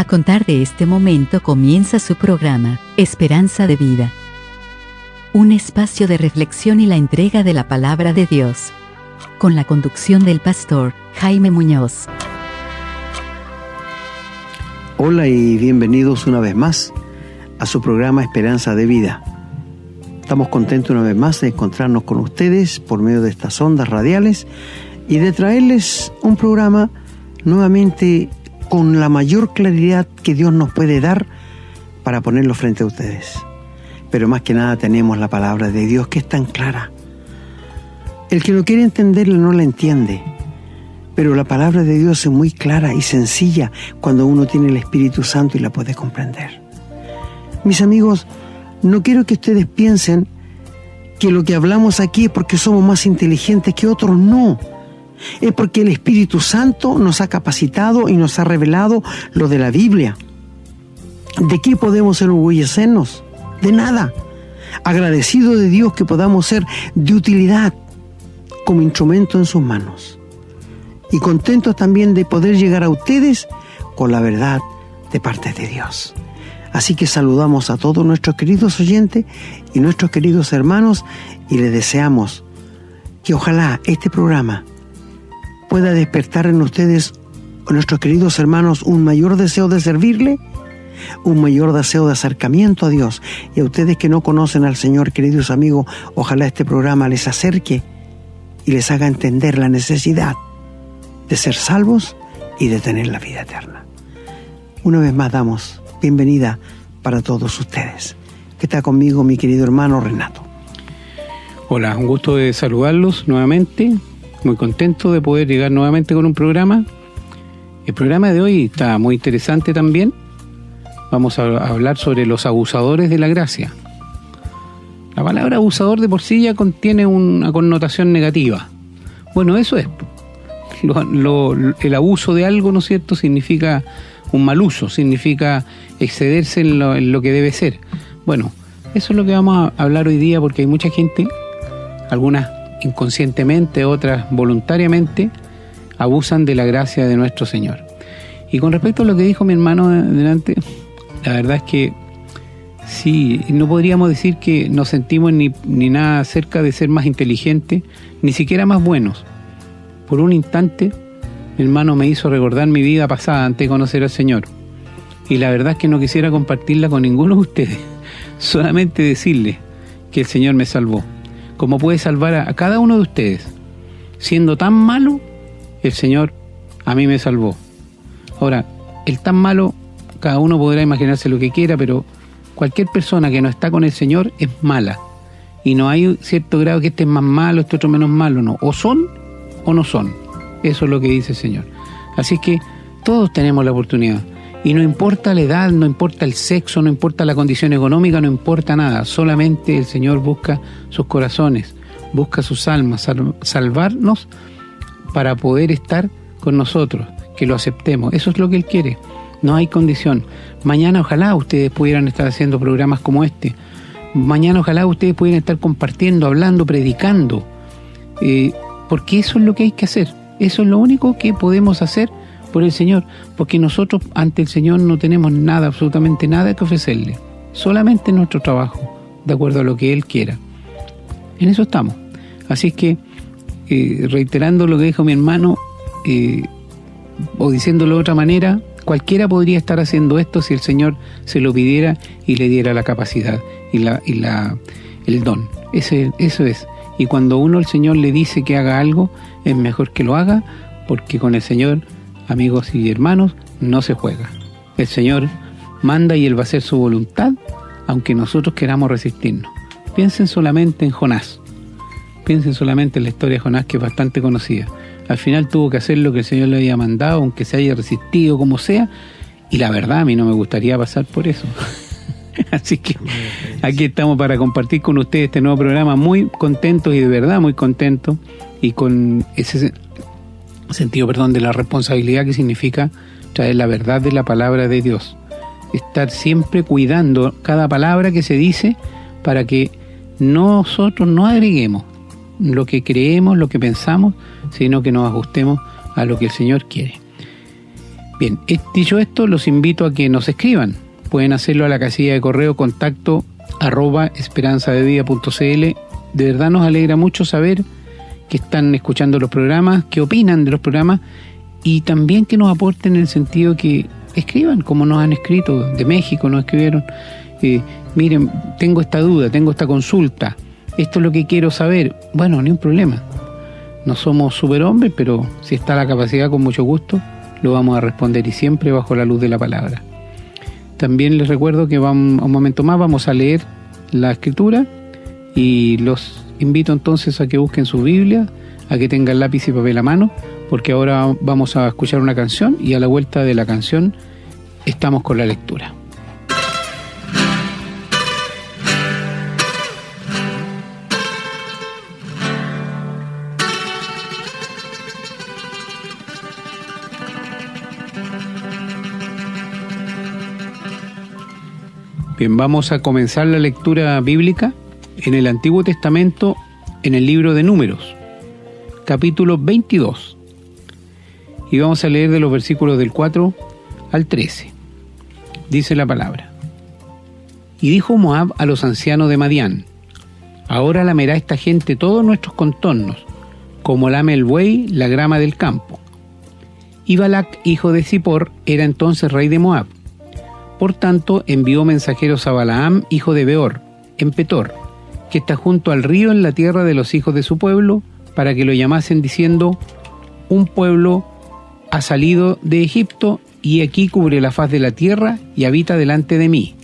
A contar de este momento comienza su programa, Esperanza de Vida. Un espacio de reflexión y la entrega de la palabra de Dios. Con la conducción del pastor Jaime Muñoz. Hola y bienvenidos una vez más a su programa Esperanza de Vida. Estamos contentos una vez más de encontrarnos con ustedes por medio de estas ondas radiales y de traerles un programa nuevamente con la mayor claridad que Dios nos puede dar para ponerlo frente a ustedes. Pero más que nada tenemos la palabra de Dios que es tan clara. El que no quiere entenderla no la entiende. Pero la palabra de Dios es muy clara y sencilla cuando uno tiene el Espíritu Santo y la puede comprender. Mis amigos, no quiero que ustedes piensen que lo que hablamos aquí es porque somos más inteligentes que otros. No. Es porque el Espíritu Santo nos ha capacitado y nos ha revelado lo de la Biblia. ¿De qué podemos enorgullecernos? De nada. Agradecido de Dios que podamos ser de utilidad como instrumento en sus manos. Y contentos también de poder llegar a ustedes con la verdad de parte de Dios. Así que saludamos a todos nuestros queridos oyentes y nuestros queridos hermanos y les deseamos que ojalá este programa pueda despertar en ustedes, nuestros queridos hermanos, un mayor deseo de servirle, un mayor deseo de acercamiento a Dios. Y a ustedes que no conocen al Señor, queridos amigos, ojalá este programa les acerque y les haga entender la necesidad de ser salvos y de tener la vida eterna. Una vez más damos bienvenida para todos ustedes. Que está conmigo mi querido hermano Renato. Hola, un gusto de saludarlos nuevamente. Muy contento de poder llegar nuevamente con un programa. El programa de hoy está muy interesante también. Vamos a hablar sobre los abusadores de la gracia. La palabra abusador de por sí ya contiene una connotación negativa. Bueno, eso es. El abuso de algo, ¿no es cierto?, significa un mal uso, significa excederse en lo que debe ser. Bueno, eso es lo que vamos a hablar hoy día, porque hay mucha gente, algunas inconscientemente, otras voluntariamente, abusan de la gracia de nuestro Señor. Y con respecto a lo que dijo mi hermano delante, la verdad es que sí, no podríamos decir que nos sentimos ni nada cerca de ser más inteligentes, ni siquiera más buenos. Por un instante, mi hermano me hizo recordar mi vida pasada antes de conocer al Señor. Y la verdad es que no quisiera compartirla con ninguno de ustedes. Solamente decirles que el Señor me salvó. Como puede salvar a cada uno de ustedes. Siendo tan malo, el Señor a mí me salvó. Ahora, el tan malo, cada uno podrá imaginarse lo que quiera, pero cualquier persona que no está con el Señor es mala. Y no hay cierto grado que este es más malo, este otro menos malo, no. O son o no son. Eso es lo que dice el Señor. Así que todos tenemos la oportunidad. Y no importa la edad, no importa el sexo, no importa la condición económica, no importa nada. Solamente el Señor busca sus corazones, busca sus almas, salvarnos para poder estar con nosotros, que lo aceptemos. Eso es lo que Él quiere. No hay condición. Mañana ojalá ustedes pudieran estar haciendo programas como este. Mañana ojalá ustedes pudieran estar compartiendo, hablando, predicando. Porque eso es lo que hay que hacer. Eso es lo único que podemos hacer por el Señor, porque nosotros ante el Señor no tenemos nada, absolutamente nada que ofrecerle, solamente nuestro trabajo, de acuerdo a lo que Él quiera. En eso estamos. Así es que, reiterando lo que dijo mi hermano, o diciéndolo de otra manera, cualquiera podría estar haciendo esto si el Señor se lo pidiera y le diera la capacidad y el don. Eso es. Y cuando uno el Señor le dice que haga algo, es mejor que lo haga, porque con el Señor, amigos y hermanos, no se juega. El Señor manda y Él va a hacer su voluntad, aunque nosotros queramos resistirnos. Piensen solamente en Jonás. Piensen solamente en la historia de Jonás, que es bastante conocida. Al final tuvo que hacer lo que el Señor le había mandado, aunque se haya resistido como sea, y la verdad a mí no me gustaría pasar por eso. Así que aquí estamos para compartir con ustedes este nuevo programa, muy contentos y de verdad muy contentos, y con ese sentido, de la responsabilidad que significa traer la verdad de la palabra de Dios. Estar siempre cuidando cada palabra que se dice para que nosotros no agreguemos lo que creemos, lo que pensamos, sino que nos ajustemos a lo que el Señor quiere. Bien, dicho esto, los invito a que nos escriban. Pueden hacerlo a la casilla de correo contacto @esperanzadevida.cl. De verdad nos alegra mucho saber que están escuchando los programas, qué opinan de los programas y también que nos aporten en el sentido que escriban, como nos han escrito, de México nos escribieron, miren, tengo esta duda, tengo esta consulta, esto es lo que quiero saber. Bueno, ni un problema, no somos superhombres, pero si está la capacidad, con mucho gusto lo vamos a responder y siempre bajo la luz de la palabra. También les recuerdo que un momento más vamos a leer la escritura y los invito entonces a que busquen su Biblia, a que tengan lápiz y papel a mano, porque ahora vamos a escuchar una canción y a la vuelta de la canción estamos con la lectura. Bien, vamos a comenzar la lectura bíblica en el Antiguo Testamento, en el libro de Números, capítulo 22. Y vamos a leer de los versículos del 4 al 13. Dice la palabra: Y dijo Moab a los ancianos de Madián: Ahora lamerá esta gente todos nuestros contornos, como lame el buey la grama del campo. Y Balac, hijo de Zippor, era entonces rey de Moab. Por tanto, envió mensajeros a Balaam, hijo de Beor, en Petor, que está junto al río en la tierra de los hijos de su pueblo, para que lo llamasen diciendo: Un pueblo ha salido de Egipto, y aquí cubre la faz de la tierra, y habita delante de mí.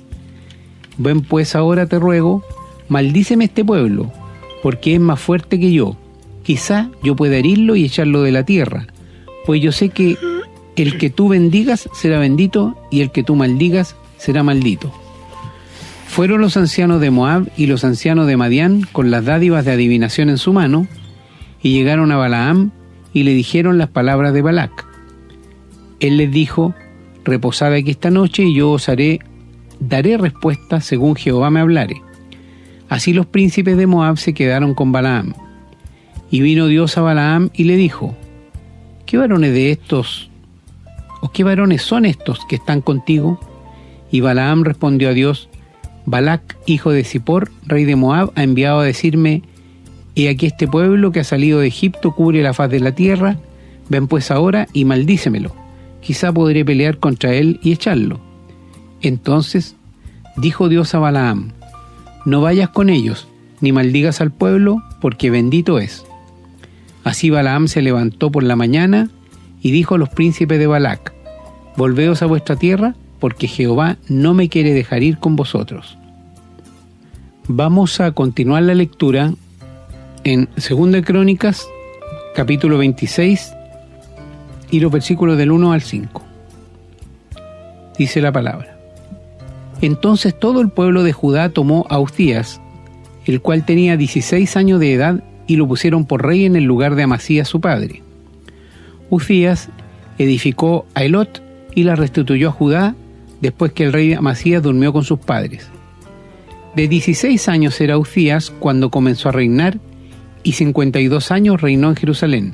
Ven pues ahora, te ruego, maldíceme este pueblo, porque es más fuerte que yo. Quizá yo pueda herirlo y echarlo de la tierra, pues yo sé que el que tú bendigas será bendito, y el que tú maldigas será maldito. Fueron los ancianos de Moab y los ancianos de Madián con las dádivas de adivinación en su mano, y llegaron a Balaam y le dijeron las palabras de Balac. Él les dijo: Reposad aquí esta noche, y yo os daré respuesta según Jehová me hablare. Así los príncipes de Moab se quedaron con Balaam. Y vino Dios a Balaam y le dijo: ¿Qué varones de estos, o qué varones son estos que están contigo? Y Balaam respondió a Dios: Balac, hijo de Zippor, rey de Moab, ha enviado a decirme: He aquí este pueblo que ha salido de Egipto cubre la faz de la tierra. Ven pues ahora y maldícemelo. Quizá podré pelear contra él y echarlo. Entonces dijo Dios a Balaam: No vayas con ellos, ni maldigas al pueblo, porque bendito es. Así Balaam se levantó por la mañana y dijo a los príncipes de Balac: Volveos a vuestra tierra, porque Jehová no me quiere dejar ir con vosotros. Vamos a continuar la lectura en 2 Crónicas, capítulo 26, y los versículos del 1 al 5. Dice la palabra: Entonces todo el pueblo de Judá tomó a Uzías, el cual tenía 16 años de edad, y lo pusieron por rey en el lugar de Amasías su padre. Uzías edificó a Elot y la restituyó a Judá, después que el rey Amasías durmió con sus padres. De 16 años era Uzías cuando comenzó a reinar, y 52 años reinó en Jerusalén.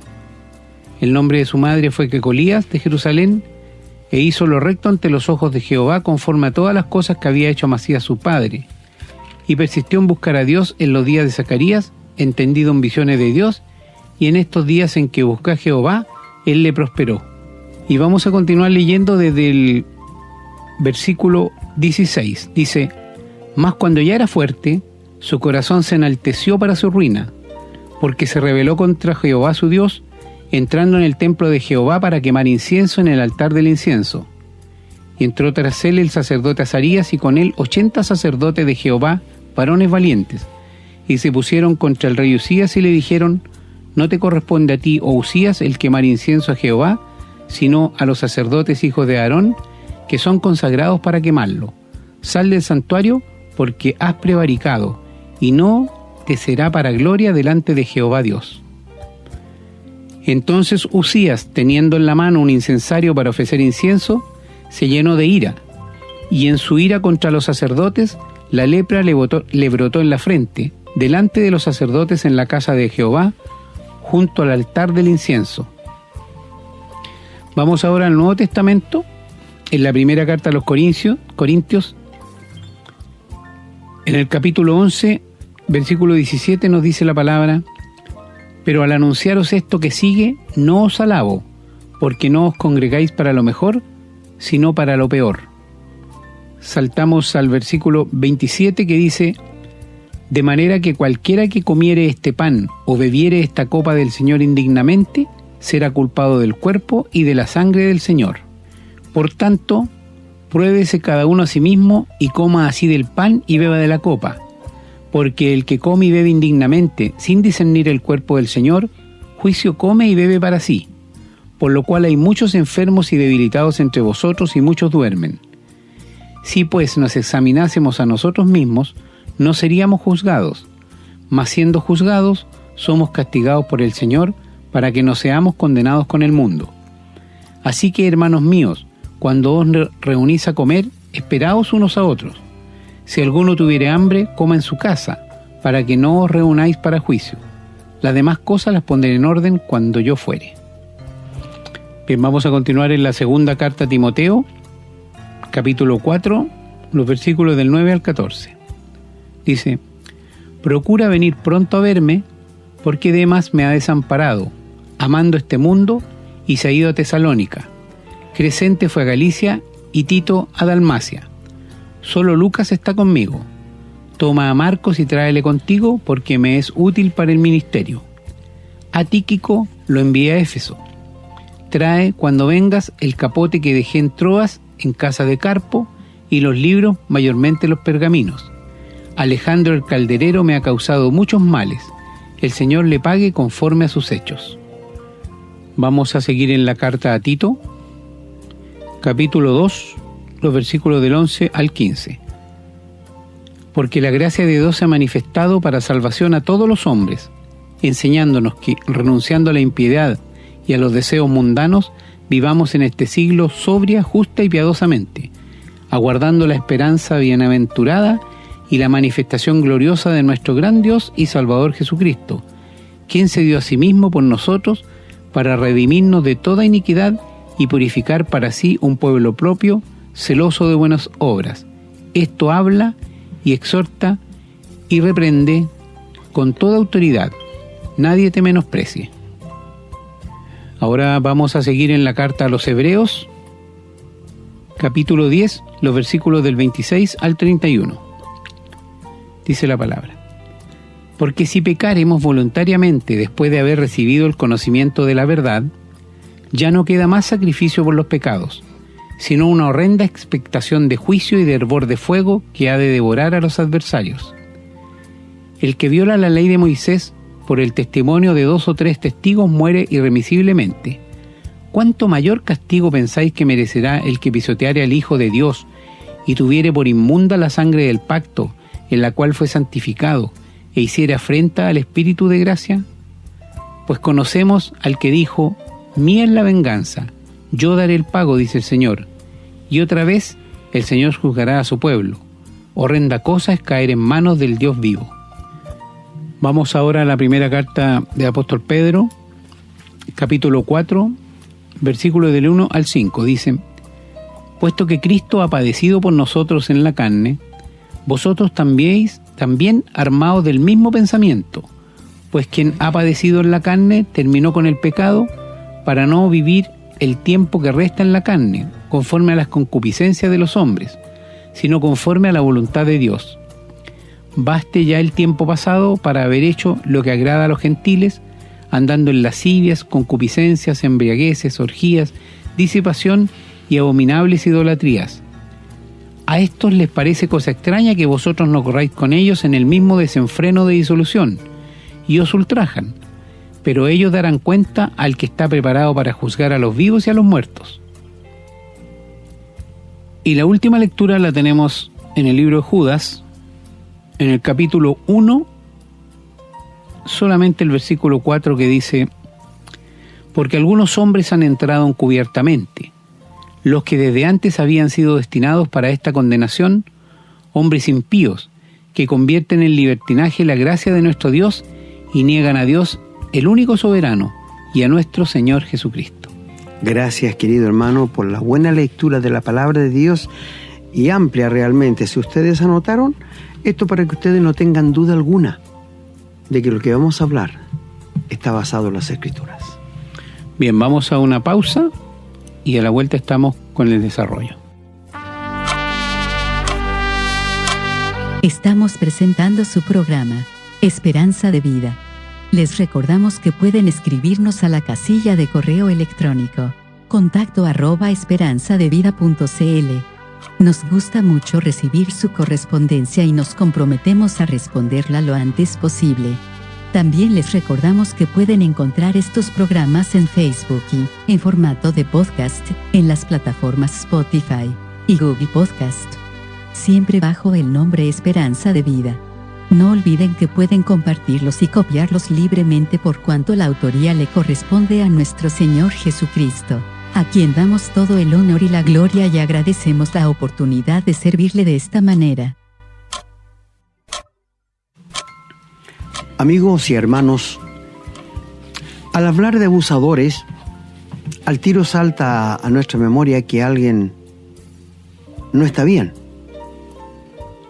El nombre de su madre fue Jecolías de Jerusalén, e hizo lo recto ante los ojos de Jehová, conforme a todas las cosas que había hecho Amasías su padre, y persistió en buscar a Dios en los días de Zacarías, entendido en visiones de Dios, y en estos días en que buscó a Jehová, él le prosperó. Y vamos a continuar leyendo desde el versículo 16. Dice: Mas cuando ya era fuerte, su corazón se enalteció para su ruina, porque se rebeló contra Jehová su Dios, entrando en el templo de Jehová para quemar incienso en el altar del incienso. Y entró tras él el sacerdote Azarías, y con él 80 sacerdotes de Jehová, varones valientes, y se pusieron contra el rey Uzías y le dijeron: No te corresponde a ti, oh Uzías, el quemar incienso a Jehová, sino a los sacerdotes hijos de Aarón, que son consagrados para quemarlo. Sal del santuario, porque has prevaricado, y no te será para gloria delante de Jehová Dios. Entonces Uzías, teniendo en la mano un incensario para ofrecer incienso, se llenó de ira, y en su ira contra los sacerdotes, la lepra le brotó en la frente, delante de los sacerdotes en la casa de Jehová, junto al altar del incienso. Vamos ahora al Nuevo Testamento, en la primera carta a los Corintios, en el capítulo 11, versículo 17 nos dice la palabra: pero al anunciaros esto que sigue, no os alabo, porque no os congregáis para lo mejor, sino para lo peor. Saltamos al versículo 27 que dice: de manera que cualquiera que comiere este pan o bebiere esta copa del Señor indignamente, será culpado del cuerpo y de la sangre del Señor. Por tanto, pruébese cada uno a sí mismo y coma así del pan y beba de la copa. Porque el que come y bebe indignamente, sin discernir el cuerpo del Señor, juicio come y bebe para sí. Por lo cual hay muchos enfermos y debilitados entre vosotros y muchos duermen. Si pues nos examinásemos a nosotros mismos, no seríamos juzgados, mas siendo juzgados, somos castigados por el Señor, para que no seamos condenados con el mundo. Así que, hermanos míos, cuando os reunís a comer, esperaos unos a otros. Si alguno tuviere hambre, coma en su casa, para que no os reunáis para juicio. Las demás cosas las pondré en orden cuando yo fuere. Bien, vamos a continuar en la segunda carta a Timoteo, capítulo 4, los versículos del 9 al 14. Dice: procura venir pronto a verme, porque Demas me ha desamparado, amando este mundo, y se ha ido a Tesalónica. Crescente fue a Galicia y Tito a Dalmacia. Solo Lucas está conmigo. Toma a Marcos y tráele contigo, porque me es útil para el ministerio. A Tíquico lo envié a Éfeso. Trae, cuando vengas, el capote que dejé en Troas, en casa de Carpo, y los libros, mayormente los pergaminos. Alejandro el calderero me ha causado muchos males. El Señor le pague conforme a sus hechos. Vamos a seguir en la carta a Tito, capítulo 2, los versículos del 11 al 15. Porque la gracia de Dios se ha manifestado para salvación a todos los hombres, enseñándonos que, renunciando a la impiedad y a los deseos mundanos, vivamos en este siglo sobria, justa y piadosamente, aguardando la esperanza bienaventurada y la manifestación gloriosa de nuestro gran Dios y Salvador Jesucristo, quien se dio a sí mismo por nosotros para redimirnos de toda iniquidad y purificar para sí un pueblo propio, celoso de buenas obras. Esto habla y exhorta y reprende con toda autoridad. Nadie te menosprecie. Ahora vamos a seguir en la carta a los Hebreos, capítulo 10, los versículos del 26 al 31. Dice la palabra: porque si pecaremos voluntariamente después de haber recibido el conocimiento de la verdad, ya no queda más sacrificio por los pecados, sino una horrenda expectación de juicio y de hervor de fuego que ha de devorar a los adversarios. El que viola la ley de Moisés por el testimonio de 2 o 3 testigos muere irremisiblemente. ¿Cuánto mayor castigo pensáis que merecerá el que pisoteare al Hijo de Dios y tuviere por inmunda la sangre del pacto en la cual fue santificado, e hiciera afrenta al Espíritu de gracia? Pues conocemos al que dijo: mía es la venganza, yo daré el pago, dice el Señor. Y otra vez el Señor juzgará a su pueblo. Horrenda cosa es caer en manos del Dios vivo. Vamos ahora a la primera carta del apóstol Pedro, capítulo 4, versículos del 1 al 5. Dice: puesto que Cristo ha padecido por nosotros en la carne, vosotros también armaos del mismo pensamiento, pues quien ha padecido en la carne terminó con el pecado, para no vivir el tiempo que resta en la carne, conforme a las concupiscencias de los hombres, sino conforme a la voluntad de Dios. Baste ya el tiempo pasado para haber hecho lo que agrada a los gentiles, andando en lascivias, concupiscencias, embriagueces, orgías, disipación y abominables idolatrías. A estos les parece cosa extraña que vosotros no corráis con ellos en el mismo desenfreno de disolución, y os ultrajan, pero ellos darán cuenta al que está preparado para juzgar a los vivos y a los muertos. Y la última lectura la tenemos en el libro de Judas, en el capítulo 1, solamente el versículo 4, que dice: porque algunos hombres han entrado encubiertamente, los que desde antes habían sido destinados para esta condenación, hombres impíos, que convierten en libertinaje la gracia de nuestro Dios y niegan a Dios, el único soberano, y a nuestro Señor Jesucristo. Gracias, querido hermano, por la buena lectura de la palabra de Dios y amplia realmente. Si ustedes anotaron, esto para que ustedes no tengan duda alguna de que lo que vamos a hablar está basado en las Escrituras. Bien, vamos a una pausa y a la vuelta estamos con el desarrollo. Estamos presentando su programa, Esperanza de Vida. Les recordamos que pueden escribirnos a la casilla de correo electrónico contacto@esperanzadevida.cl. Nos gusta mucho recibir su correspondencia y nos comprometemos a responderla lo antes posible. También les recordamos que pueden encontrar estos programas en Facebook y, en formato de podcast, en las plataformas Spotify y Google Podcast, siempre bajo el nombre Esperanza de Vida. No olviden que pueden compartirlos y copiarlos libremente por cuanto la autoría le corresponde a nuestro Señor Jesucristo, a quien damos todo el honor y la gloria y agradecemos la oportunidad de servirle de esta manera. Amigos y hermanos, al hablar de abusadores, al tiro salta a nuestra memoria que alguien no está bien,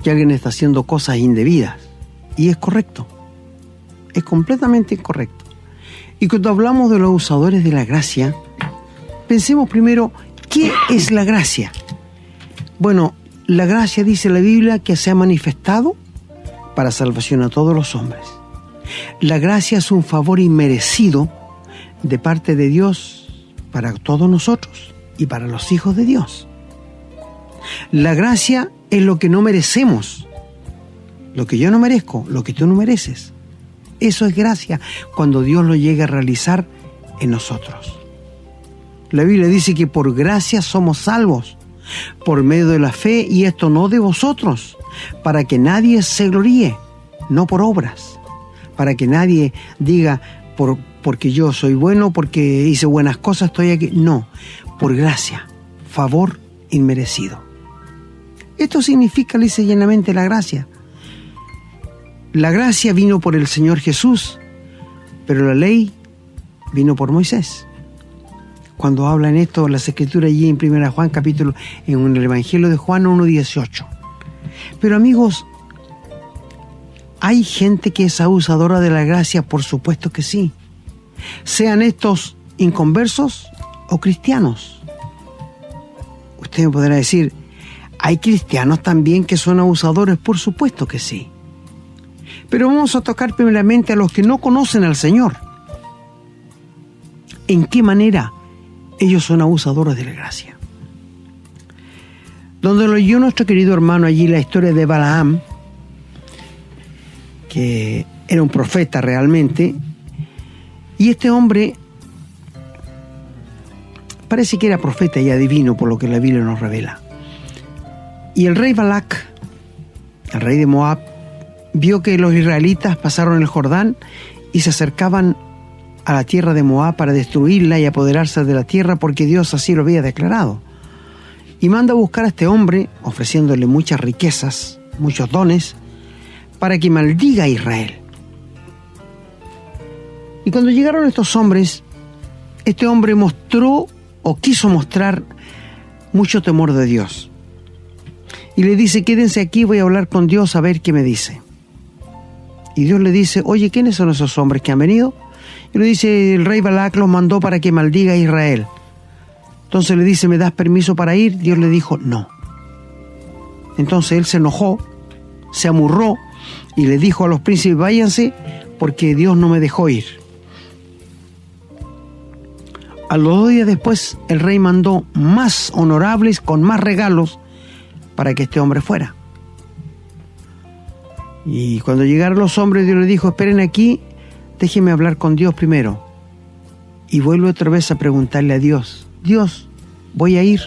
que alguien está haciendo cosas indebidas. Y es correcto, es completamente incorrecto. Y cuando hablamos de los abusadores de la gracia, pensemos primero, ¿qué es la gracia? Bueno, la gracia dice la Biblia que se ha manifestado para salvación a todos los hombres. La gracia es un favor inmerecido de parte de Dios para todos nosotros y para los hijos de Dios. La gracia es lo que no merecemos, lo que yo no merezco, lo que tú no mereces. Eso es gracia cuando Dios lo llega a realizar en nosotros. La Biblia dice que por gracia somos salvos, por medio de la fe, y esto no de vosotros, para que nadie se gloríe, no por obras, para que nadie diga porque yo soy bueno, porque hice buenas cosas, estoy aquí. No, por gracia, favor inmerecido. Esto significa lisa y llanamente la gracia. La gracia vino por el Señor Jesús, pero la ley vino por Moisés. Cuando habla en esto las Escrituras allí en 1 Juan capítulo, en el Evangelio de Juan 1:18. Pero amigos, ¿hay gente que es abusadora de la gracia? Por supuesto que sí. Sean estos inconversos o cristianos. Usted me podrá decir, ¿hay cristianos también que son abusadores? Por supuesto que sí. Pero vamos a tocar primeramente a los que no conocen al Señor. ¿En qué manera ellos son abusadores de la gracia? Donde lo oyó nuestro querido hermano allí la historia de Balaam, que era un profeta realmente, y este hombre parece que era profeta y adivino por lo que la Biblia nos revela. Y el rey Balac, el rey de Moab, vio que los israelitas pasaron el Jordán y se acercaban a la tierra de Moab para destruirla y apoderarse de la tierra, porque Dios así lo había declarado. Y manda a buscar a este hombre, ofreciéndole muchas riquezas, muchos dones, para que maldiga a Israel. Y cuando llegaron estos hombres, este hombre mostró o quiso mostrar mucho temor de Dios. Y le dice, quédense aquí, voy a hablar con Dios a ver qué me dice. Y Dios le dice, oye, ¿quiénes son esos hombres que han venido? Y le dice, el rey Balac los mandó para que maldiga a Israel. Entonces le dice, ¿me das permiso para ir? Dios le dijo, no. Entonces él se enojó, se amurró y le dijo a los príncipes, váyanse porque Dios no me dejó ir. A los 2 días después, el rey mandó más honorables con más regalos para que este hombre fuera. Y cuando llegaron los hombres, Dios le dijo, esperen aquí, déjenme hablar con Dios primero. Y vuelve otra vez a preguntarle a Dios, Dios, voy a ir.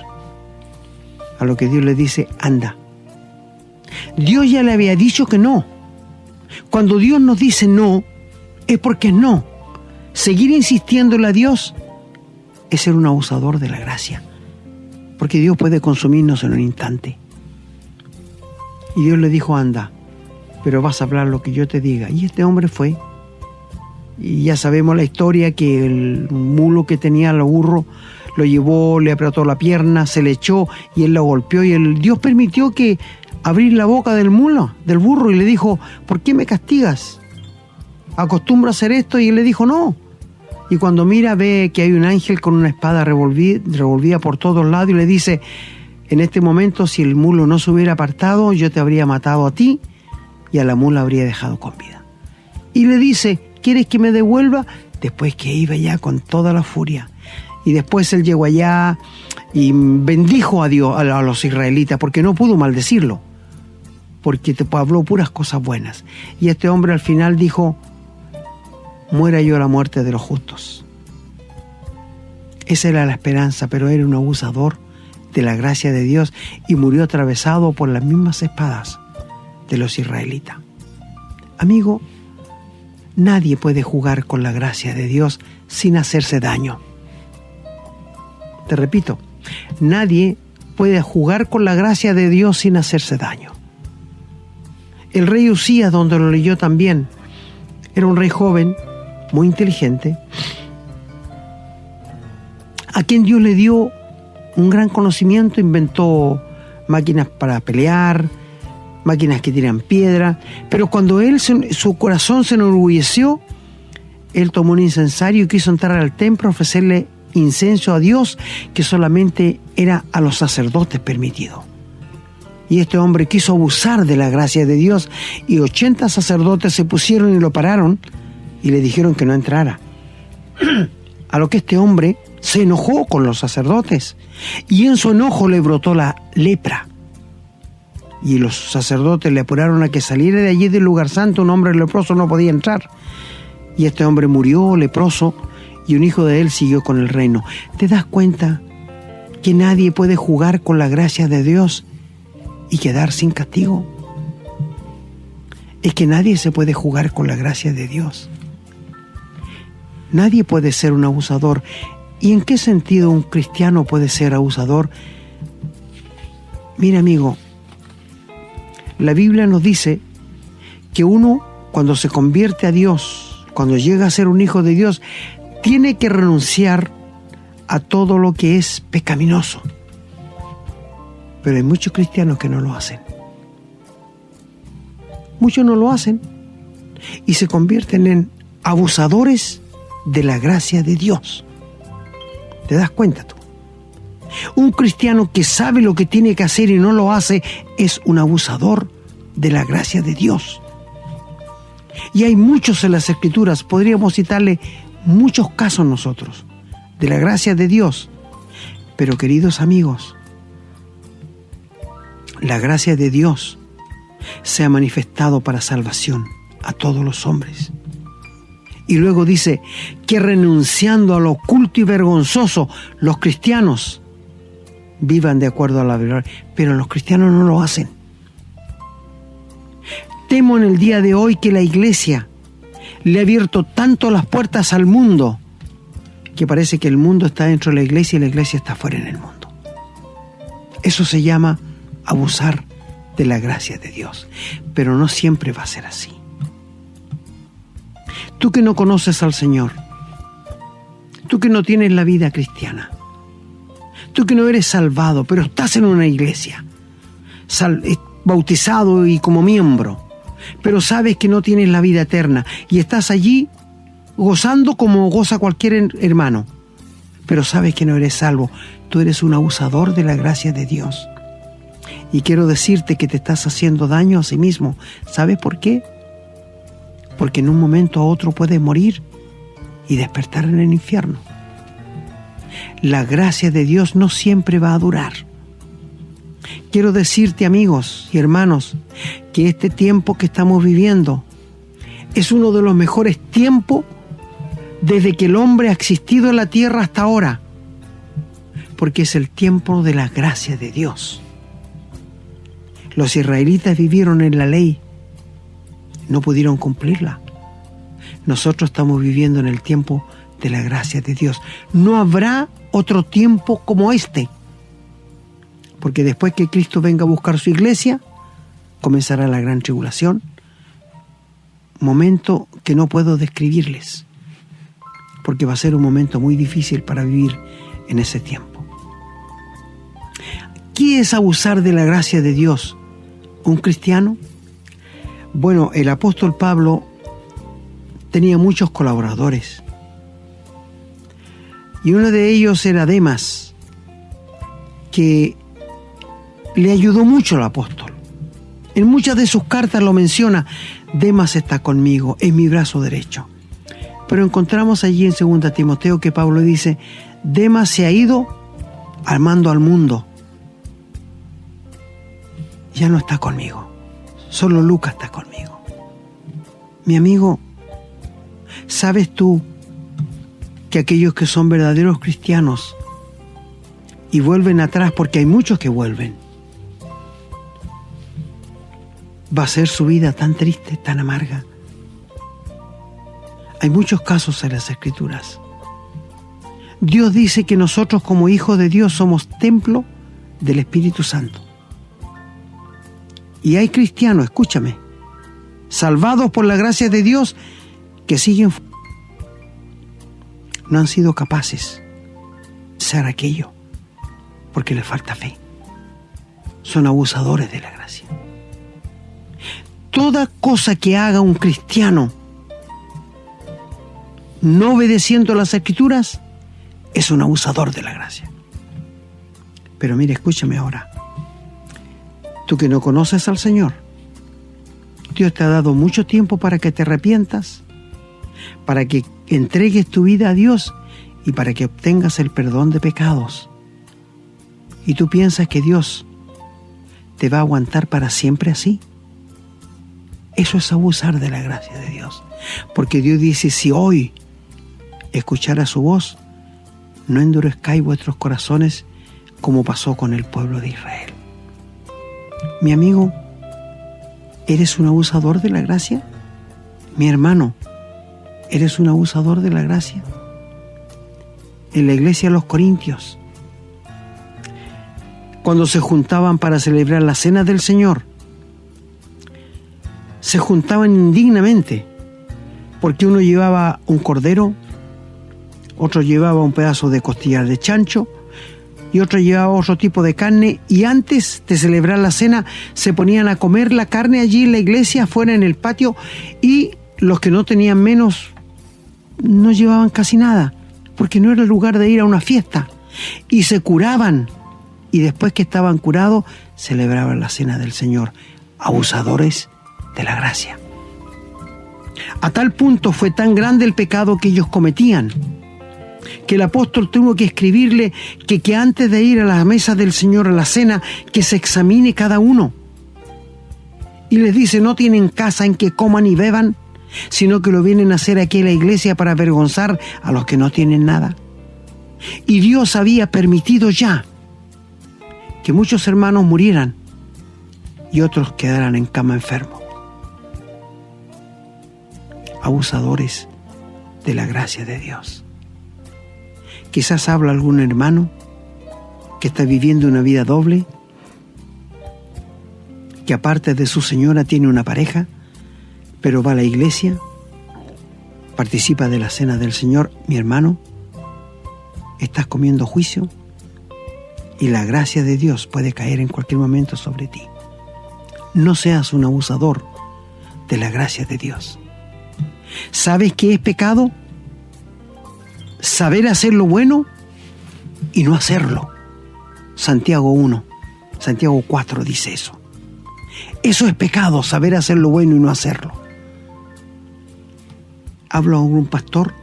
A lo que Dios le dice, anda. Dios ya le había dicho que no. Cuando Dios nos dice no, es porque es no. Seguir insistiéndole a Dios es ser un abusador de la gracia, porque Dios puede consumirnos en un instante. Y Dios le dijo, anda, pero vas a hablar lo que yo te diga. Y este hombre fue, y ya sabemos la historia, que el mulo que tenía, el burro, lo llevó, le apretó la pierna, se le echó y él lo golpeó, y Dios permitió que abrir la boca del burro, y le dijo: ¿por qué me castigas? ¿Acostumbro a hacer esto? Y él le dijo: no. Y cuando mira, ve que hay un ángel con una espada revolvida por todos lados, y le dice: en este momento, si el mulo no se hubiera apartado, yo te habría matado a ti y a la mula habría dejado con vida. Y le dice: ¿quieres que me devuelva? Después que iba ya con toda la furia. Y después él llegó allá y bendijo a Dios, a los israelitas, porque no pudo maldecirlo, porque te habló puras cosas buenas. Y este hombre al final dijo: muera yo la muerte de los justos. Esa era la esperanza, pero era un abusador de la gracia de Dios y murió atravesado por las mismas espadas de los israelitas. Amigo, nadie puede jugar con la gracia de Dios sin hacerse daño. Te repito, nadie puede jugar con la gracia de Dios sin hacerse daño. El rey Usías, donde lo leyó también, era un rey joven, muy inteligente, a quien Dios le dio un gran conocimiento, inventó máquinas para pelear, máquinas que tiran piedra, pero cuando su corazón se enorgulleció, él tomó un incensario y quiso entrar al templo a ofrecerle incienso a Dios, que solamente era a los sacerdotes permitido. Y este hombre quiso abusar de la gracia de Dios, y 80 sacerdotes se pusieron y lo pararon y le dijeron que no entrara. A lo que este hombre se enojó con los sacerdotes, y en su enojo le brotó la lepra. Y los sacerdotes le apuraron a que saliera de allí del lugar santo. Un hombre leproso no podía entrar. Y este hombre murió leproso, y un hijo de él siguió con el reino. ¿Te das cuenta que nadie puede jugar con la gracia de Dios y quedar sin castigo? Es que nadie se puede jugar con la gracia de Dios. Nadie puede ser un abusador. ¿Y en qué sentido un cristiano puede ser abusador? Mira, amigo, la Biblia nos dice que uno, cuando se convierte a Dios, cuando llega a ser un hijo de Dios, tiene que renunciar a todo lo que es pecaminoso. Pero hay muchos cristianos que no lo hacen. Muchos no lo hacen y se convierten en abusadores de la gracia de Dios. ¿Te das cuenta tú? Un cristiano que sabe lo que tiene que hacer y no lo hace es un abusador de la gracia de Dios. Y hay muchos en las Escrituras, podríamos citarle muchos casos nosotros, de la gracia de Dios. Pero queridos amigos, la gracia de Dios se ha manifestado para salvación a todos los hombres. Y luego dice que renunciando a lo oculto y vergonzoso, los cristianos vivan de acuerdo a la verdad. Pero los cristianos no lo hacen. Temo en el día de hoy que la iglesia le ha abierto tanto las puertas al mundo que parece que el mundo está dentro de la iglesia y la iglesia está fuera en el mundo. Eso se llama abusar de la gracia de Dios. Pero no siempre va a ser así. Tú que no conoces al Señor, tú que no tienes la vida cristiana, tú que no eres salvado, pero estás en una iglesia, bautizado y como miembro, pero sabes que no tienes la vida eterna y estás allí gozando como goza cualquier hermano, pero sabes que no eres salvo. Tú eres un abusador de la gracia de Dios. Y quiero decirte que te estás haciendo daño a sí mismo. ¿Sabes por qué? Porque en un momento a otro puedes morir y despertar en el infierno. La gracia de Dios no siempre va a durar. Quiero decirte, amigos y hermanos, que este tiempo que estamos viviendo es uno de los mejores tiempos desde que el hombre ha existido en la tierra hasta ahora, porque es el tiempo de la gracia de Dios. Los israelitas vivieron en la ley, no pudieron cumplirla. Nosotros estamos viviendo en el tiempo de la gracia de Dios. No habrá otro tiempo como este, porque después que Cristo venga a buscar su iglesia, comenzará la gran tribulación, momento que no puedo describirles, porque va a ser un momento muy difícil para vivir en ese tiempo. ¿Qué es abusar de la gracia de Dios? ¿Un cristiano? Bueno, el apóstol Pablo tenía muchos colaboradores. Y uno de ellos era Demas, que le ayudó mucho al apóstol. En muchas de sus cartas lo menciona: Demas está conmigo, es mi brazo derecho. Pero encontramos allí en 2 Timoteo que Pablo dice: Demas se ha ido armando al mundo. Ya no está conmigo, solo Lucas está conmigo. Mi amigo, ¿sabes tú que aquellos que son verdaderos cristianos y vuelven atrás, porque hay muchos que vuelven, va a ser su vida tan triste, tan amarga? Hay muchos casos en las Escrituras. Dios dice que nosotros como hijos de Dios somos templo del Espíritu Santo. Y hay cristianos, escúchame, salvados por la gracia de Dios, que no han sido capaces de ser aquello porque les falta fe. Son abusadores de la gracia. Toda cosa que haga un cristiano no obedeciendo las Escrituras es un abusador de la gracia. Pero mire, escúchame ahora. Tú que no conoces al Señor, Dios te ha dado mucho tiempo para que te arrepientas, para que entregues tu vida a Dios y para que obtengas el perdón de pecados. ¿Y tú piensas que Dios te va a aguantar para siempre así? Eso es abusar de la gracia de Dios. Porque Dios dice: si hoy escuchara su voz, no endurezcáis vuestros corazones como pasó con el pueblo de Israel. Mi amigo, ¿eres un abusador de la gracia? Mi hermano, ¿eres un abusador de la gracia? En la iglesia de los Corintios, cuando se juntaban para celebrar la cena del Señor, se juntaban indignamente, porque uno llevaba un cordero, otro llevaba un pedazo de costillar de chancho y otro llevaba otro tipo de carne, y antes de celebrar la cena se ponían a comer la carne allí en la iglesia, afuera en el patio, y los que no tenían menos no llevaban casi nada, porque no era el lugar de ir a una fiesta, y se curaban, y después que estaban curados celebraban la cena del Señor. Abusadores de la gracia. A tal punto fue tan grande el pecado que ellos cometían, que el apóstol tuvo que escribirle que antes de ir a la mesa del Señor, a la cena, que se examine cada uno. Y les dice: no tienen casa en que coman y beban, sino que lo vienen a hacer aquí en la iglesia para avergonzar a los que no tienen nada. Y Dios había permitido ya que muchos hermanos murieran y otros quedaran en cama enfermos. Abusadores de la gracia de Dios. Quizás habla algún hermano que está viviendo una vida doble, que aparte de su señora tiene una pareja, pero va a la iglesia, participa de la cena del Señor. Mi hermano, estás comiendo juicio y la gracia de Dios puede caer en cualquier momento sobre ti. No seas un abusador de la gracia de Dios. ¿Sabes qué es pecado? Saber hacer lo bueno y no hacerlo. Santiago 1, Santiago 4 dice eso. Eso es pecado, saber hacer lo bueno y no hacerlo. Hablo a un pastor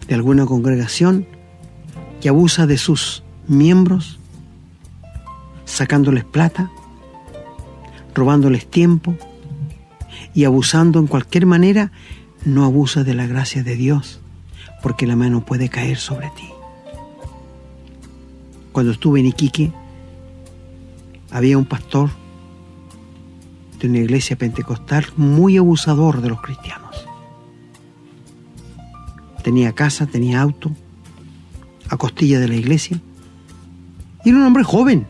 de alguna congregación que abusa de sus miembros, sacándoles plata, robándoles tiempo y abusando en cualquier manera. No abusa de la gracia de Dios, porque la mano puede caer sobre ti. Cuando estuve en Iquique, había un pastor de una iglesia pentecostal muy abusador de los cristianos. Tenía casa, tenía auto, a costilla de la iglesia, y era un hombre joven,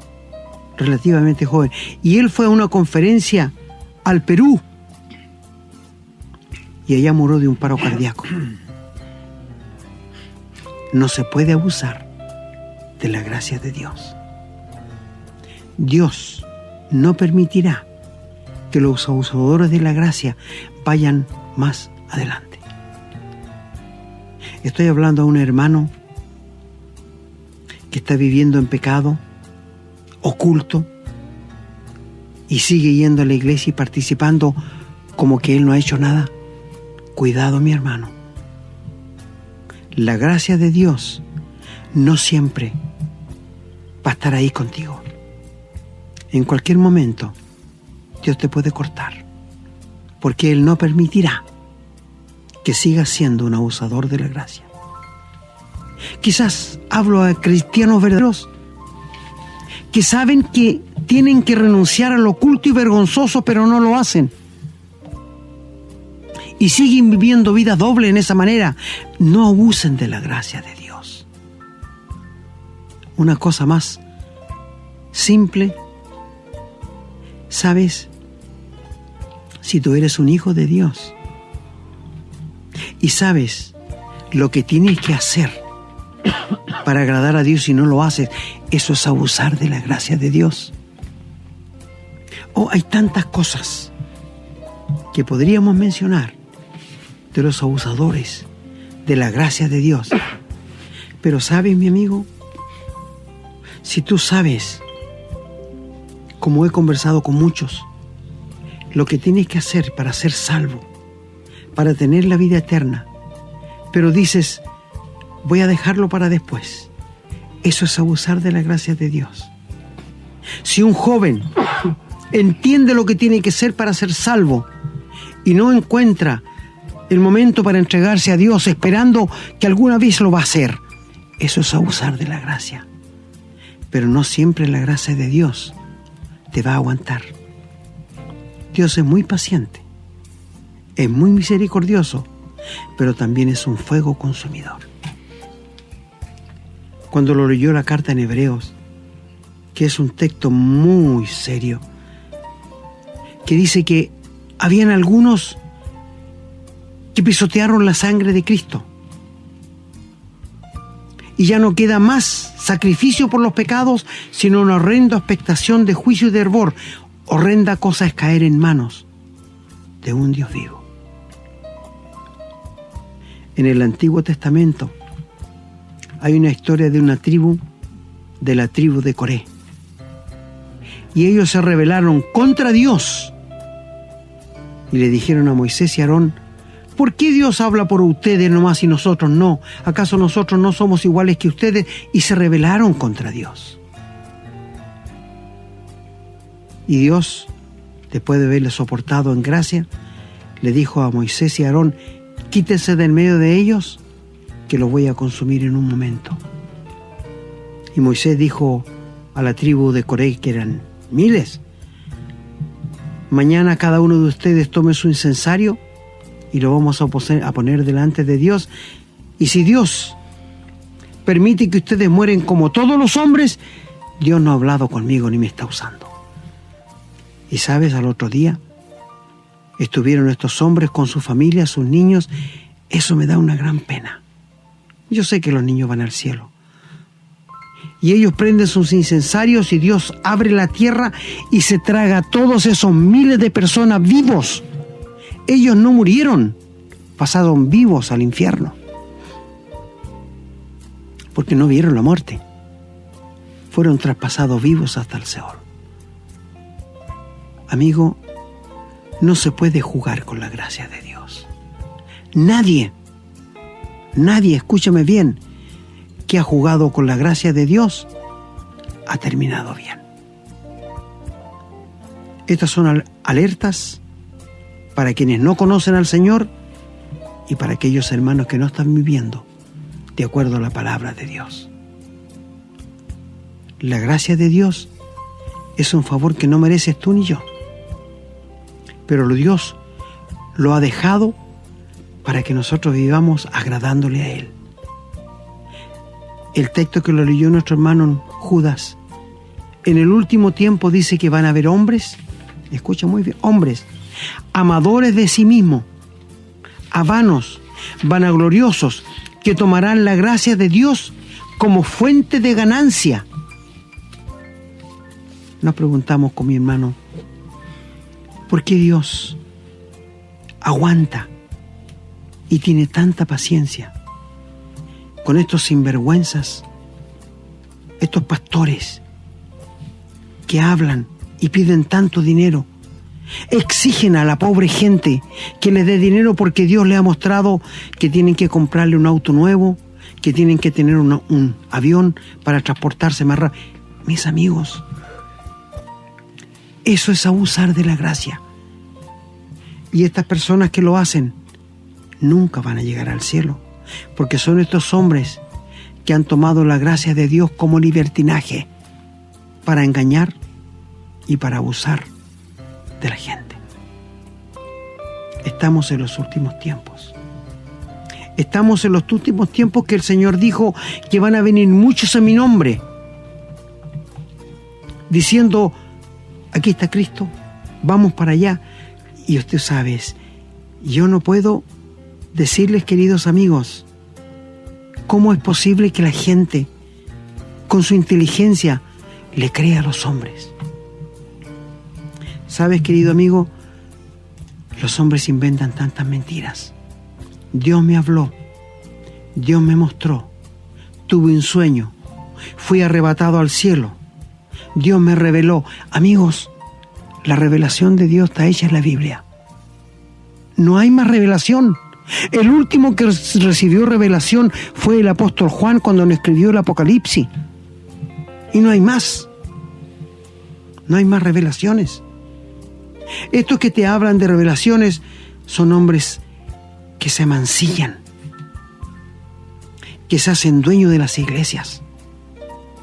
relativamente joven, y él fue a una conferencia al Perú, y allá murió de un paro cardíaco. No se puede abusar de la gracia de Dios. Dios no permitirá que los abusadores de la gracia vayan más adelante. Estoy hablando a un hermano que está viviendo en pecado oculto y sigue yendo a la iglesia y participando como que él no ha hecho nada. Cuidado, mi hermano. La gracia de Dios no siempre va a estar ahí contigo. En cualquier momento Dios te puede cortar, porque Él no permitirá que sigas siendo un abusador de la gracia. Quizás hablo a cristianos verdaderos que saben que tienen que renunciar a lo oculto y vergonzoso, pero no lo hacen. Y siguen viviendo vida doble en esa manera. No abusen de la gracia de Dios. Una cosa más simple. ¿Sabes? Si tú eres un hijo de Dios y sabes lo que tienes que hacer para agradar a Dios y no lo haces, eso es abusar de la gracia de Dios. Hay tantas cosas que podríamos mencionar de los abusadores de la gracia de Dios. Pero ¿sabes, mi amigo? Si tú sabes, como he conversado con muchos, lo que tienes que hacer para ser salvo, para tener la vida eterna, pero dices, voy a dejarlo para después, eso es abusar de la gracia de Dios. Si un joven entiende lo que tiene que hacer para ser salvo y no encuentra el momento para entregarse a Dios esperando que alguna vez lo va a hacer, eso es abusar de la gracia. Pero no siempre la gracia de Dios te va a aguantar. Dios es muy paciente, es muy misericordioso, pero también es un fuego consumidor. Cuando lo leyó la carta en Hebreos, que es un texto muy serio, que dice que habían algunos que pisotearon la sangre de Cristo y ya no queda más sacrificio por los pecados, sino una horrenda expectación de juicio y de hervor. Horrenda cosa es caer en manos de un Dios vivo. En el Antiguo Testamento hay una historia de una tribu, de la tribu de Coré, y ellos se rebelaron contra Dios y le dijeron a Moisés y Aarón, ¿por qué Dios habla por ustedes nomás y nosotros no? ¿Acaso nosotros no somos iguales que ustedes? Y se rebelaron contra Dios. Y Dios, después de haberles soportado en gracia, le dijo a Moisés y Aarón, quítense del medio de ellos, que los voy a consumir en un momento. Y Moisés dijo a la tribu de Coré, que eran miles, mañana cada uno de ustedes tome su incensario y lo vamos a poner delante de Dios. Y si Dios permite que ustedes mueren como todos los hombres, Dios no ha hablado conmigo ni me está usando. Y sabes, al otro día estuvieron estos hombres con sus familias, sus niños. Eso me da una gran pena. Yo sé que los niños van al cielo. Y ellos prenden sus incensarios y Dios abre la tierra y se traga a todos esos miles de personas vivos. Ellos no murieron, pasaron vivos al infierno, porque no vieron la muerte. Fueron traspasados vivos hasta el Seol. Amigo, no se puede jugar con la gracia de Dios. Nadie, escúchame bien, que ha jugado con la gracia de Dios ha terminado bien. Estas son alertas para quienes no conocen al Señor y para aquellos hermanos que no están viviendo de acuerdo a la palabra de Dios. La gracia de Dios es un favor que no mereces tú ni yo, pero Dios lo ha dejado para que nosotros vivamos agradándole a Él. El texto que lo leyó nuestro hermano Judas, en el último tiempo dice que van a haber hombres, escucha muy bien, hombres amadores de sí mismos, avanos, vanagloriosos, que tomarán la gracia de Dios como fuente de ganancia. Nos preguntamos con mi hermano, ¿por qué Dios aguanta y tiene tanta paciencia con estos sinvergüenzas, estos pastores que hablan y piden tanto dinero? Exigen a la pobre gente que les dé dinero porque Dios les ha mostrado que tienen que comprarle un auto nuevo, que tienen que tener un avión para transportarse más rápido. Mis amigos, eso es abusar de la gracia. Y estas personas que lo hacen nunca van a llegar al cielo, porque son estos hombres que han tomado la gracia de Dios como libertinaje para engañar y para abusar de la gente. Estamos en los últimos tiempos. Estamos en los últimos tiempos que el Señor dijo que van a venir muchos en mi nombre, diciendo, aquí está Cristo, vamos para allá. Y usted sabe, yo no puedo decirles, queridos amigos, cómo es posible que la gente, con su inteligencia, le crea a los hombres. ¿Sabes, querido amigo? Los hombres inventan tantas mentiras. Dios me habló, Dios me mostró, tuve un sueño, fui arrebatado al cielo, Dios me reveló. Amigos, la revelación de Dios está hecha en la Biblia. No hay más revelación. El último que recibió revelación fue el apóstol Juan cuando nos escribió el Apocalipsis. Y no hay más. No hay más revelaciones. Estos que te hablan de revelaciones son hombres que se mancillan, que se hacen dueños de las iglesias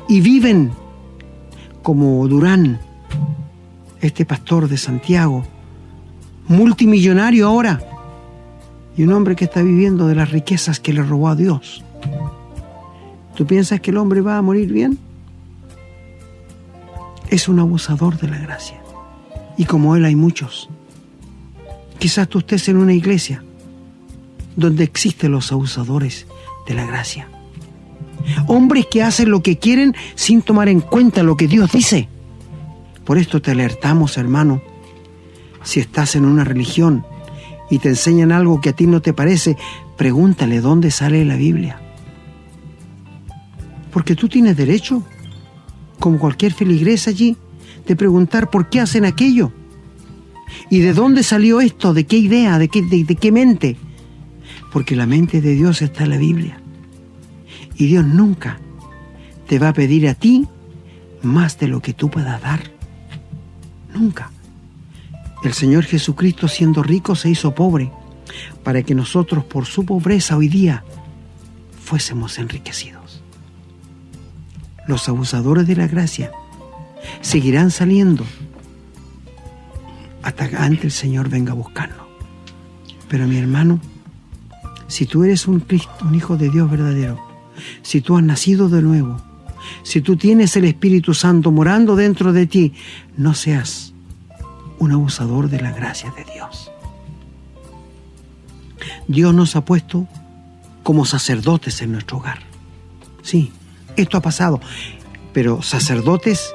y viven como Durán, este pastor de Santiago, multimillonario ahora, y un hombre que está viviendo de las riquezas que le robó a Dios. ¿Tú piensas que el hombre va a morir bien? Es un abusador de la gracia. Y como él hay muchos. Quizás tú estés en una iglesia donde existen los abusadores de la gracia. Hombres que hacen lo que quieren sin tomar en cuenta lo que Dios dice. Por esto te alertamos, hermano. Si estás en una religión y te enseñan algo que a ti no te parece, pregúntale dónde sale la Biblia. Porque tú tienes derecho, como cualquier feligrés allí, de preguntar por qué hacen aquello. ¿Y de dónde salió esto? ¿De qué idea? ¿De qué mente? Porque la mente de Dios está en la Biblia. Y Dios nunca te va a pedir a ti más de lo que tú puedas dar. Nunca. El Señor Jesucristo, siendo rico, se hizo pobre para que nosotros, por su pobreza hoy día, fuésemos enriquecidos. Los abusadores de la gracia seguirán saliendo hasta que antes el Señor venga a buscarnos. Pero mi hermano, si tú eres un hijo de Dios verdadero, si tú has nacido de nuevo, si tú tienes el Espíritu Santo morando dentro de ti, no seas un abusador de la gracia de Dios. Dios nos ha puesto como sacerdotes en nuestro hogar. Sí, esto ha pasado, pero sacerdotes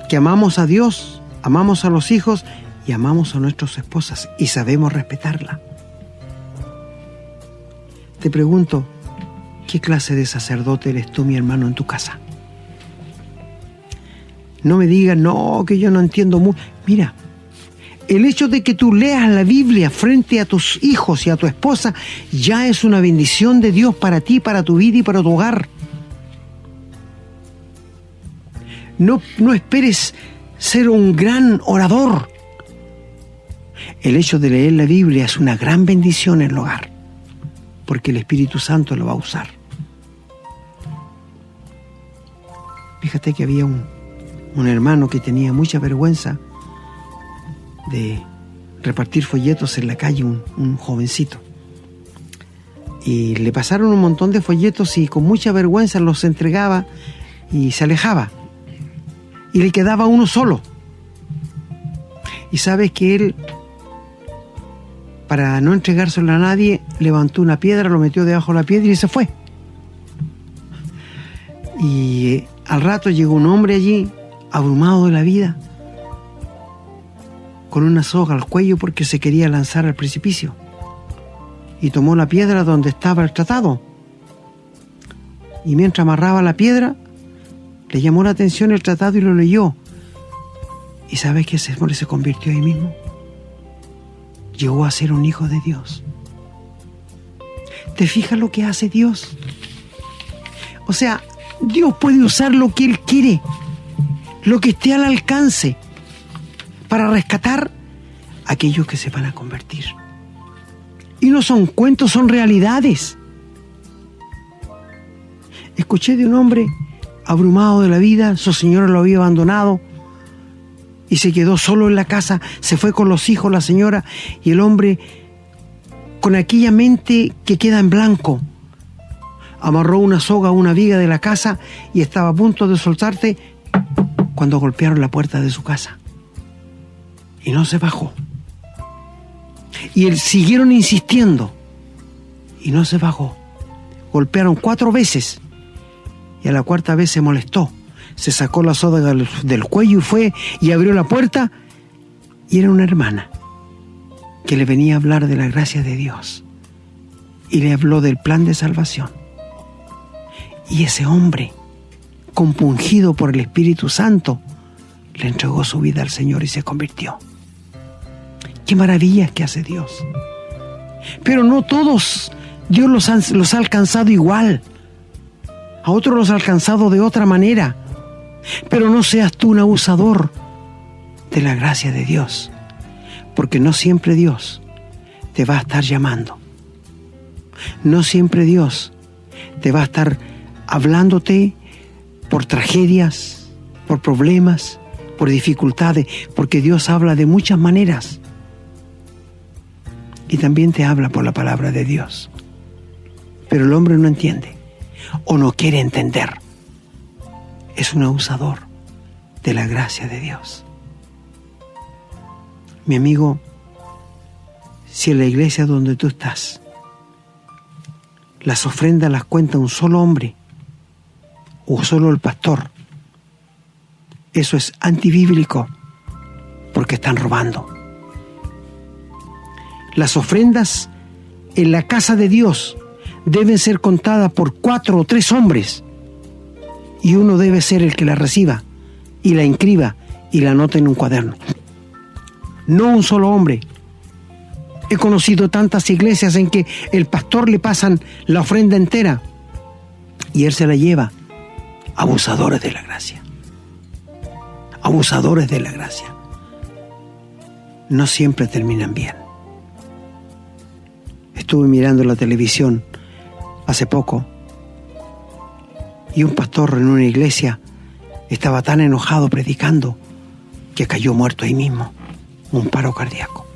que amamos a Dios, amamos a los hijos y amamos a nuestras esposas y sabemos respetarla. Te pregunto, ¿qué clase de sacerdote eres tú, mi hermano, en tu casa? No me digas, no, que yo no entiendo mucho. Mira, el hecho de que tú leas la Biblia frente a tus hijos y a tu esposa ya es una bendición de Dios para ti, para tu vida y para tu hogar. No esperes ser un gran orador. El hecho de leer la Biblia es una gran bendición en el hogar, porque el Espíritu Santo lo va a usar. Fíjate que había un hermano que tenía mucha vergüenza de repartir folletos en la calle, un jovencito. Y le pasaron un montón de folletos y con mucha vergüenza los entregaba y se alejaba. Y le quedaba uno solo. Y sabes que él, para no entregárselo a nadie, levantó una piedra, lo metió debajo de la piedra y se fue. Y al rato llegó un hombre allí, abrumado de la vida, con una soga al cuello porque se quería lanzar al precipicio. Y tomó la piedra donde estaba el tratado. Y mientras amarraba la piedra, le llamó la atención el tratado y lo leyó. ¿Y sabes que ese hombre se convirtió ahí mismo? Llegó a ser un hijo de Dios. ¿Te fijas lo que hace Dios? O sea, Dios puede usar lo que Él quiere, lo que esté al alcance, para rescatar a aquellos que se van a convertir. Y no son cuentos, son realidades. Escuché de un hombre abrumado de la vida, su señora lo había abandonado y se quedó solo en la casa, se fue con los hijos, la señora, y el hombre, con aquella mente que queda en blanco, amarró una soga a una viga de la casa y estaba a punto de soltarse cuando golpearon la puerta de su casa. Y no se bajó. Y él siguieron insistiendo y no se bajó. Golpearon 4 veces y a la 4ª vez se molestó. Se sacó la soga del cuello y fue y abrió la puerta, y era una hermana que le venía a hablar de la gracia de Dios y le habló del plan de salvación. Y ese hombre, compungido por el Espíritu Santo, le entregó su vida al Señor y se convirtió. ¡Qué maravillas que hace Dios! Pero no todos Dios los ha alcanzado igual. A otros los ha alcanzado de otra manera. Pero no seas tú un abusador de la gracia de Dios, porque no siempre Dios te va a estar llamando. No siempre Dios te va a estar hablándote por tragedias, por problemas, por dificultades, porque Dios habla de muchas maneras. Y también te habla por la palabra de Dios. Pero el hombre no entiende o no quiere entender. Es un abusador de la gracia de Dios. Mi amigo, si en la iglesia donde tú estás las ofrendas las cuenta un solo hombre o solo el pastor, eso es antibíblico, porque están robando. Las ofrendas en la casa de Dios deben ser contadas por 4 o 3 hombres, y uno debe ser el que la reciba y la inscriba y la anote en un cuaderno. No un solo hombre. He conocido tantas iglesias en que el pastor le pasan la ofrenda entera y él se la lleva. Abusadores de la gracia. Abusadores de la gracia. No siempre terminan bien. Estuve mirando la televisión hace poco y un pastor en una iglesia estaba tan enojado predicando que cayó muerto ahí mismo, un paro cardíaco.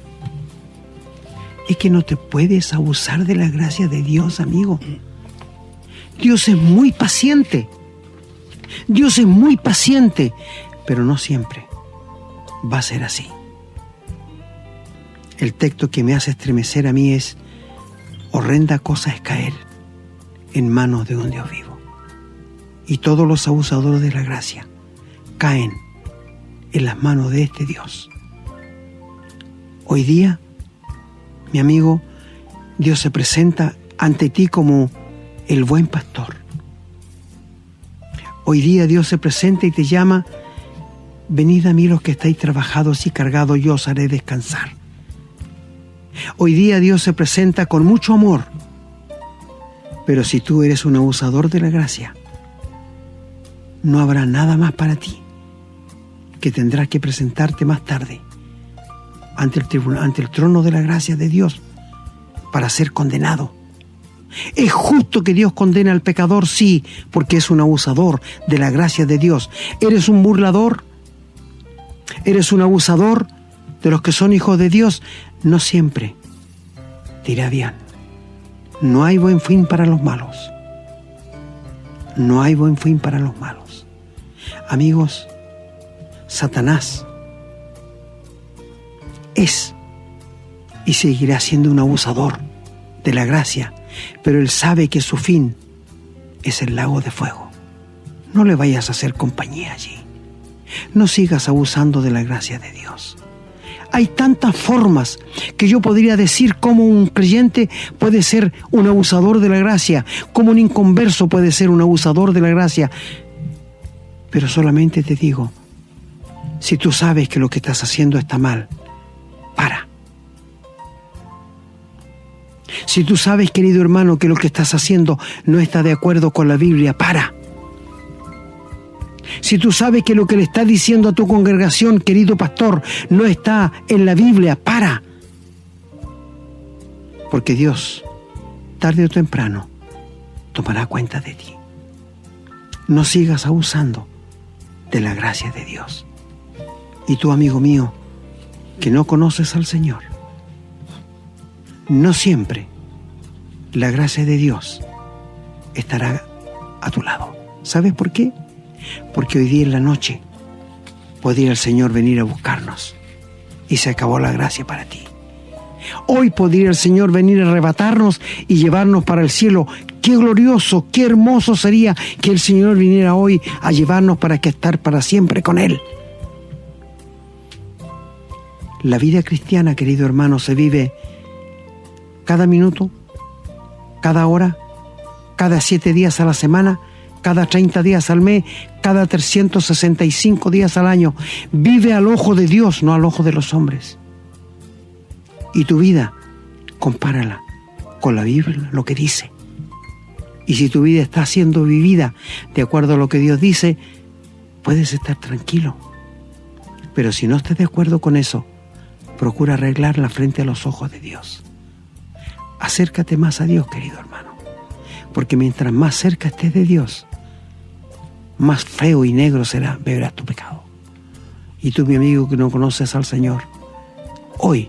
Es que no te puedes abusar de la gracia de Dios, amigo. Dios es muy paciente. Dios es muy paciente, pero no siempre va a ser así. El texto que me hace estremecer a mí es: horrenda cosa es caer en manos de un Dios vivo. Y todos los abusadores de la gracia caen en las manos de este Dios. Hoy día, mi amigo, Dios se presenta ante ti como el buen pastor. Hoy día Dios se presenta y te llama: venid a mí los que estáis trabajados y cargados, yo os haré descansar. Hoy día Dios se presenta con mucho amor. Pero si tú eres un abusador de la gracia, no habrá nada más para ti, que tendrás que presentarte más tarde ante el tribunal, ante el trono de la gracia de Dios, para ser condenado. ¿Es justo que Dios condene al pecador? Sí, porque es un abusador de la gracia de Dios. ¿Eres un burlador? ¿Eres un abusador de los que son hijos de Dios? No siempre te irá bien. No hay buen fin para los malos. No hay buen fin para los malos. Amigos, Satanás es y seguirá siendo un abusador de la gracia, pero él sabe que su fin es el lago de fuego. no le vayas a hacer compañía allí. No sigas abusando de la gracia de Dios. Hay tantas formas que yo podría decir cómo un creyente puede ser un abusador de la gracia, cómo un inconverso puede ser un abusador de la gracia. Pero solamente te digo, si tú sabes que lo que estás haciendo está mal, para. Si tú sabes, querido hermano, que lo que estás haciendo no está de acuerdo con la Biblia, para. Si tú sabes que lo que le estás diciendo a tu congregación, querido pastor, no está en la Biblia, para. Porque Dios, tarde o temprano, tomará cuenta de ti. No sigas abusando de la gracia de Dios. Y tú, amigo mío, que no conoces al Señor, no siempre la gracia de Dios estará a tu lado. ¿Sabes por qué? Porque hoy día en la noche podría el Señor venir a buscarnos y se acabó la gracia para ti. Hoy podría el Señor venir a arrebatarnos y llevarnos para el cielo. Qué glorioso, qué hermoso sería que el Señor viniera hoy a llevarnos para que estar para siempre con Él. La vida cristiana, querido hermano, se vive cada minuto, cada hora, cada 7 días a la semana, cada 30 días al mes, cada 365 días al año. Vive al ojo de Dios, no al ojo de los hombres. Y tu vida, compárala con la Biblia, lo que dice. Y si tu vida está siendo vivida de acuerdo a lo que Dios dice, puedes estar tranquilo. Pero si no estás de acuerdo con eso, procura arreglarla frente a los ojos de Dios. Acércate más a Dios, querido hermano. Porque mientras más cerca estés de Dios, más feo y negro verás tu pecado. Y tú, mi amigo que no conoces al Señor, hoy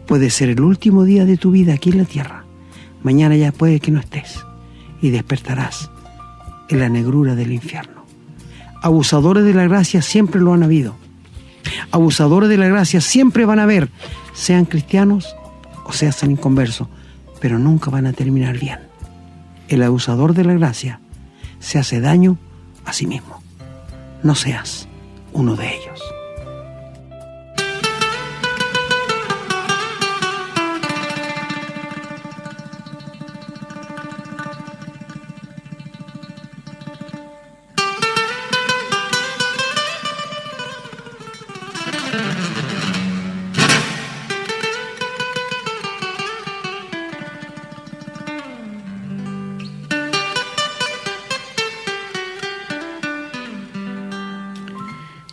puede ser el último día de tu vida aquí en la tierra. Mañana ya puede que no estés y despertarás en la negrura del infierno. Abusadores de la gracia siempre lo han habido. Abusadores de la gracia siempre van a haber, sean cristianos o sean inconversos, pero nunca van a terminar bien. El abusador de la gracia se hace daño a sí mismo. No seas uno de ellos.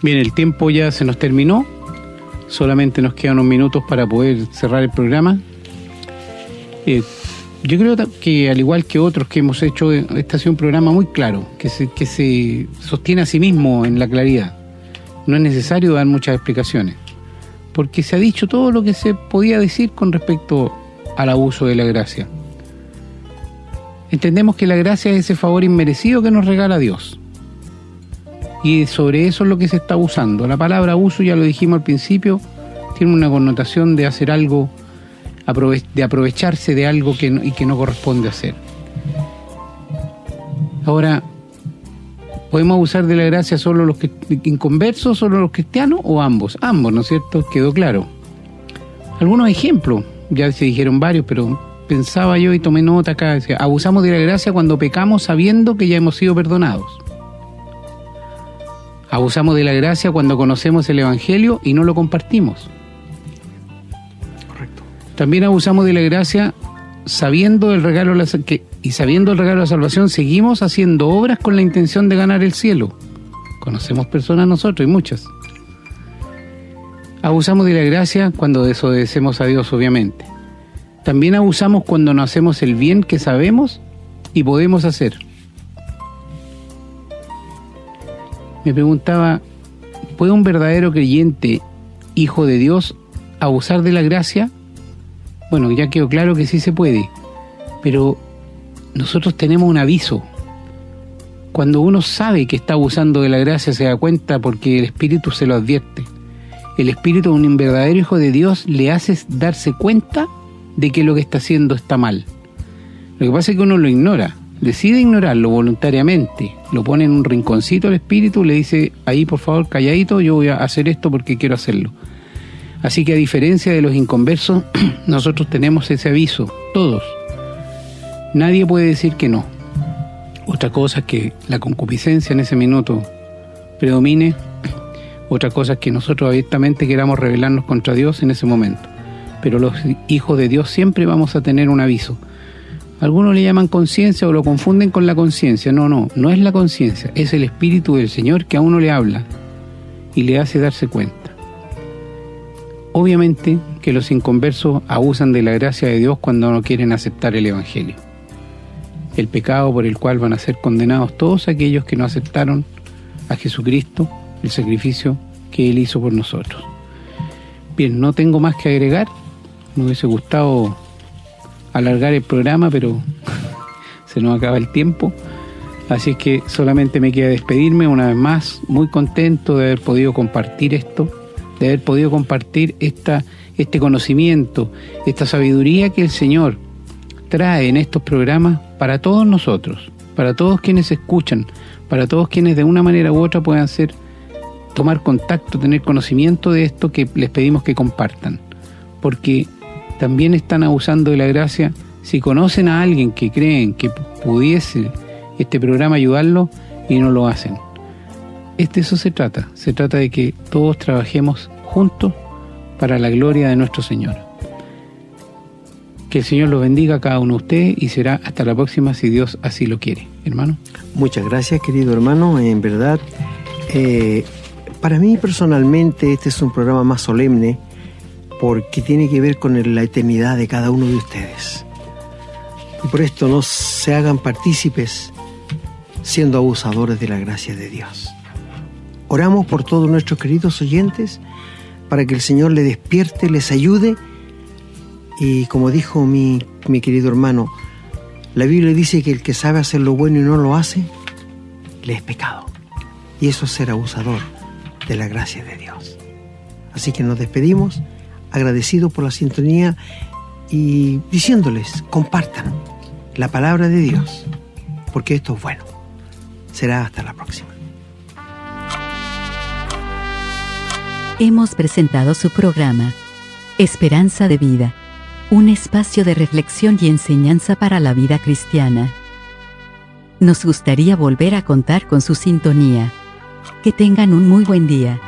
Bien, el tiempo ya se nos terminó. Solamente nos quedan unos minutos para poder cerrar el programa. Yo creo que al igual que otros que hemos hecho, este ha sido un programa muy claro, que se sostiene a sí mismo en la claridad. No es necesario dar muchas explicaciones, porque se ha dicho todo lo que se podía decir con respecto al abuso de la gracia. Entendemos que la gracia es ese favor inmerecido que nos regala Dios. Y sobre eso es lo que se está abusando. La palabra abuso, ya lo dijimos al principio, tiene una connotación de hacer algo, de aprovecharse de algo que no corresponde hacer. Ahora, ¿podemos abusar de la gracia solo los inconversos, solo los cristianos o ambos? Ambos, ¿no es cierto? Quedó claro. Algunos ejemplos, ya se dijeron varios, pero pensaba yo y tomé nota acá. Decía, abusamos de la gracia cuando pecamos sabiendo que ya hemos sido perdonados. Abusamos de la gracia cuando conocemos el Evangelio y no lo compartimos. Correcto. También abusamos de la gracia sabiendo el regalo de la salvación, seguimos haciendo obras con la intención de ganar el cielo. Conocemos personas nosotros y muchas. Abusamos de la gracia cuando desobedecemos a Dios, obviamente. También abusamos cuando no hacemos el bien que sabemos y podemos hacer. Me preguntaba, ¿puede un verdadero creyente, hijo de Dios, abusar de la gracia? Bueno, ya quedó claro que sí se puede, pero nosotros tenemos un aviso. Cuando uno sabe que está abusando de la gracia, se da cuenta porque el Espíritu se lo advierte. El Espíritu de un verdadero hijo de Dios le hace darse cuenta de que lo que está haciendo está mal. Lo que pasa es que uno lo ignora. decide ignorarlo voluntariamente, lo pone en un rinconcito el espíritu, le dice, ahí por favor, calladito, yo voy a hacer esto porque quiero hacerlo. Así que a diferencia de los inconversos, nosotros tenemos ese aviso, todos. Nadie puede decir que no. Otra cosa es que la concupiscencia en ese minuto predomine. Otra cosa es que nosotros abiertamente queramos rebelarnos contra Dios en ese momento. Pero los hijos de Dios siempre vamos a tener un aviso. Algunos le llaman conciencia o lo confunden con la conciencia. No es la conciencia, es el Espíritu del Señor que a uno le habla y le hace darse cuenta. Obviamente que los inconversos abusan de la gracia de Dios cuando no quieren aceptar el Evangelio. El pecado por el cual van a ser condenados todos aquellos que no aceptaron a Jesucristo, el sacrificio que Él hizo por nosotros. Bien, no tengo más que agregar. Me hubiese gustado alargar el programa, pero se nos acaba el tiempo. Así es que solamente me queda despedirme una vez más, muy contento de haber podido compartir esto, de haber podido compartir este conocimiento, esta sabiduría que el Señor trae en estos programas para todos nosotros, para todos quienes escuchan, para todos quienes de una manera u otra puedan tomar contacto, tener conocimiento de esto que les pedimos que compartan, porque también están abusando de la gracia. Si conocen a alguien que creen que pudiese este programa ayudarlo y no lo hacen. De eso se trata de que todos trabajemos juntos para la gloria de nuestro Señor. Que el Señor los bendiga a cada uno de ustedes y será hasta la próxima si Dios así lo quiere. Hermano. Muchas gracias, querido hermano. En verdad, para mí personalmente este es un programa más solemne porque tiene que ver con la eternidad de cada uno de ustedes. Y por esto no se hagan partícipes siendo abusadores de la gracia de Dios. Oramos por todos nuestros queridos oyentes para que el Señor les despierte, les ayude. Y como dijo mi querido hermano, la Biblia dice que el que sabe hacer lo bueno y no lo hace, le es pecado. Y eso es ser abusador de la gracia de Dios. Así que nos despedimos, agradecidos por la sintonía y diciéndoles, compartan la palabra de Dios, porque esto es bueno. Será hasta la próxima. Hemos presentado su programa, Esperanza de Vida, un espacio de reflexión y enseñanza para la vida cristiana. Nos gustaría volver a contar con su sintonía. Que tengan un muy buen día.